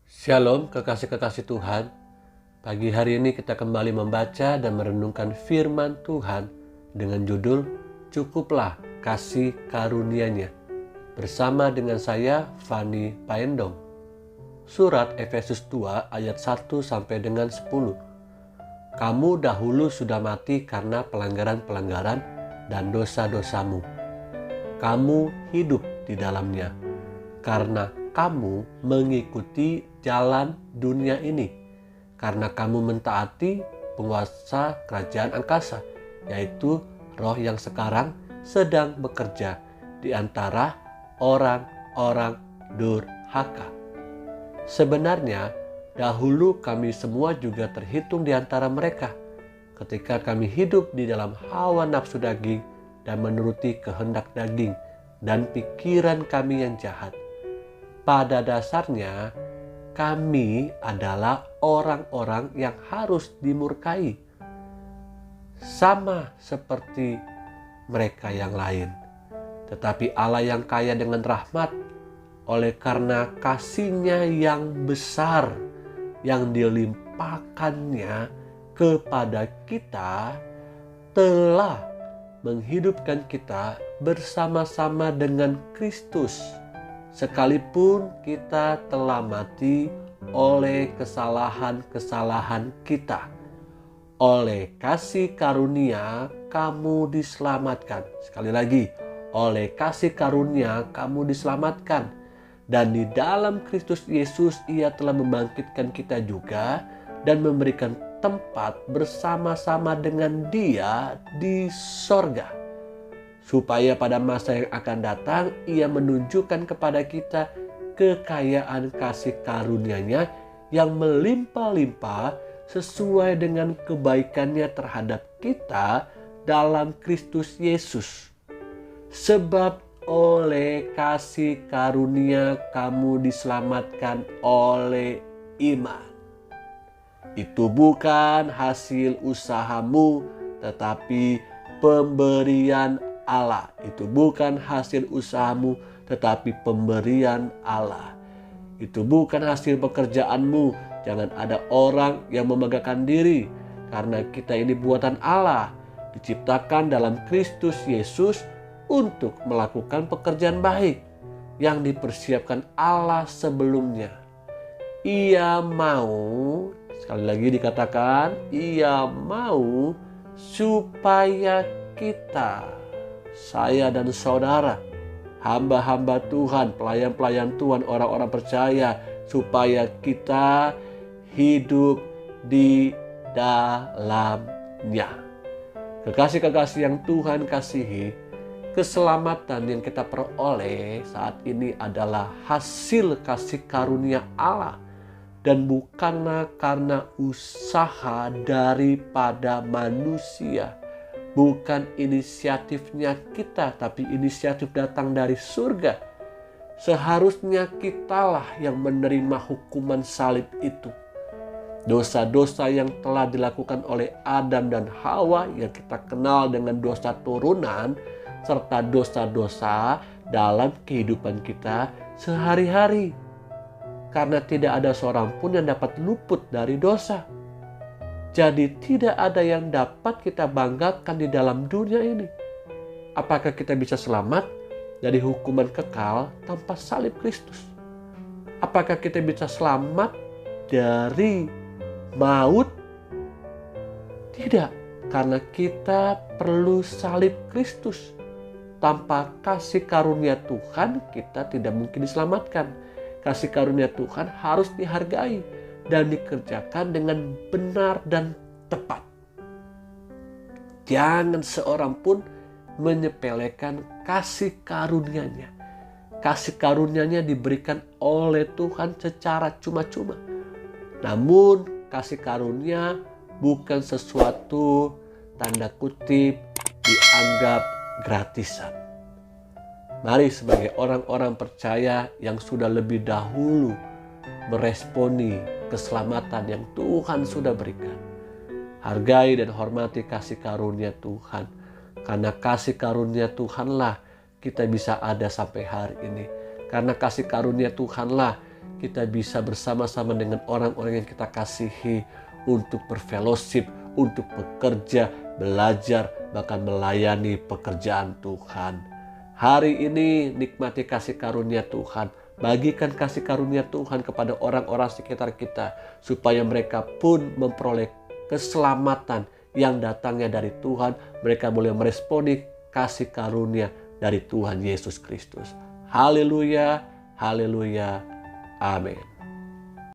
Shalom kekasih-kekasih Tuhan. Pagi hari ini kita kembali membaca dan merenungkan firman Tuhan dengan judul Cukuplah Kasih Karunia-Nya. Bersama dengan saya Fani Paendong. Surat Efesus 2 ayat 1 sampai dengan 10. Kamu dahulu sudah mati karena pelanggaran-pelanggaran dan dosa-dosamu. Kamu hidup di dalamnya karena kamu mengikuti jalan dunia ini, karena kamu mentaati penguasa kerajaan angkasa, yaitu roh yang sekarang sedang bekerja di antara orang-orang durhaka. Sebenarnya, dahulu kami semua juga terhitung di antara mereka, ketika kami hidup di dalam hawa nafsu daging dan menuruti kehendak daging dan pikiran kami yang jahat. Pada dasarnya, kami adalah orang-orang yang harus dimurkai, sama seperti mereka yang lain. Tetapi Allah yang kaya dengan rahmat, oleh karena kasih-Nya yang besar, yang dilimpahkannya kepada kita, telah menghidupkan kita bersama-sama dengan Kristus. Sekalipun kita telah mati oleh kesalahan-kesalahan kita, oleh kasih karunia kamu diselamatkan. Sekali lagi, oleh kasih karunia kamu diselamatkan. Dan di dalam Kristus Yesus Ia telah membangkitkan kita juga dan memberikan tempat bersama-sama dengan Dia di sorga. Supaya pada masa yang akan datang Ia menunjukkan kepada kita kekayaan kasih karunia-Nya yang melimpah-limpah sesuai dengan kebaikan-Nya terhadap kita dalam Kristus Yesus. Sebab oleh kasih karunia kamu diselamatkan oleh iman. Itu bukan hasil usahamu, tetapi pemberian Allah. Itu bukan hasil usahamu, tetapi pemberian Allah. Itu bukan hasil pekerjaanmu. Jangan ada orang yang membanggakan diri, karena kita ini buatan Allah, diciptakan dalam Kristus Yesus untuk melakukan pekerjaan baik yang dipersiapkan Allah sebelumnya. Ia mau, sekali lagi dikatakan, Ia mau supaya kita, saya dan saudara, hamba-hamba Tuhan, pelayan-pelayan Tuhan, orang-orang percaya, supaya kita hidup di dalamnya. Kekasih-kekasih yang Tuhan kasihi, keselamatan yang kita peroleh saat ini adalah hasil kasih karunia Allah dan bukanlah karena usaha daripada manusia. Bukan inisiatifnya kita, tapi inisiatif datang dari surga. Seharusnya kitalah yang menerima hukuman salib itu. Dosa-dosa yang telah dilakukan oleh Adam dan Hawa yang kita kenal dengan dosa turunan, serta dosa-dosa dalam kehidupan kita sehari-hari. Karena tidak ada seorang pun yang dapat luput dari dosa. Jadi tidak ada yang dapat kita banggakan di dalam dunia ini. Apakah kita bisa selamat dari hukuman kekal tanpa salib Kristus? Apakah kita bisa selamat dari maut? Tidak, karena kita perlu salib Kristus. Tanpa kasih karunia Tuhan, kita tidak mungkin diselamatkan. Kasih karunia Tuhan harus dihargai dan dikerjakan dengan benar dan tepat. Jangan seorang pun menyepelekan kasih karunia-Nya. Kasih karunia-Nya diberikan oleh Tuhan secara cuma-cuma. Namun kasih karunia bukan sesuatu tanda kutip dianggap gratisan. Mari sebagai orang-orang percaya yang sudah lebih dahulu meresponi keselamatan yang Tuhan sudah berikan, hargai dan hormati kasih karunia Tuhan. Karena kasih karunia Tuhanlah kita bisa ada sampai hari ini. Karena kasih karunia Tuhanlah kita bisa bersama-sama dengan orang-orang yang kita kasihi untuk berfellowship, untuk bekerja, belajar, bahkan melayani pekerjaan Tuhan. Hari ini nikmati kasih karunia Tuhan. Bagikan kasih karunia Tuhan kepada orang-orang sekitar kita, supaya mereka pun memperoleh keselamatan yang datangnya dari Tuhan. Mereka boleh meresponi kasih karunia dari Tuhan Yesus Kristus. Haleluya, haleluya, amin.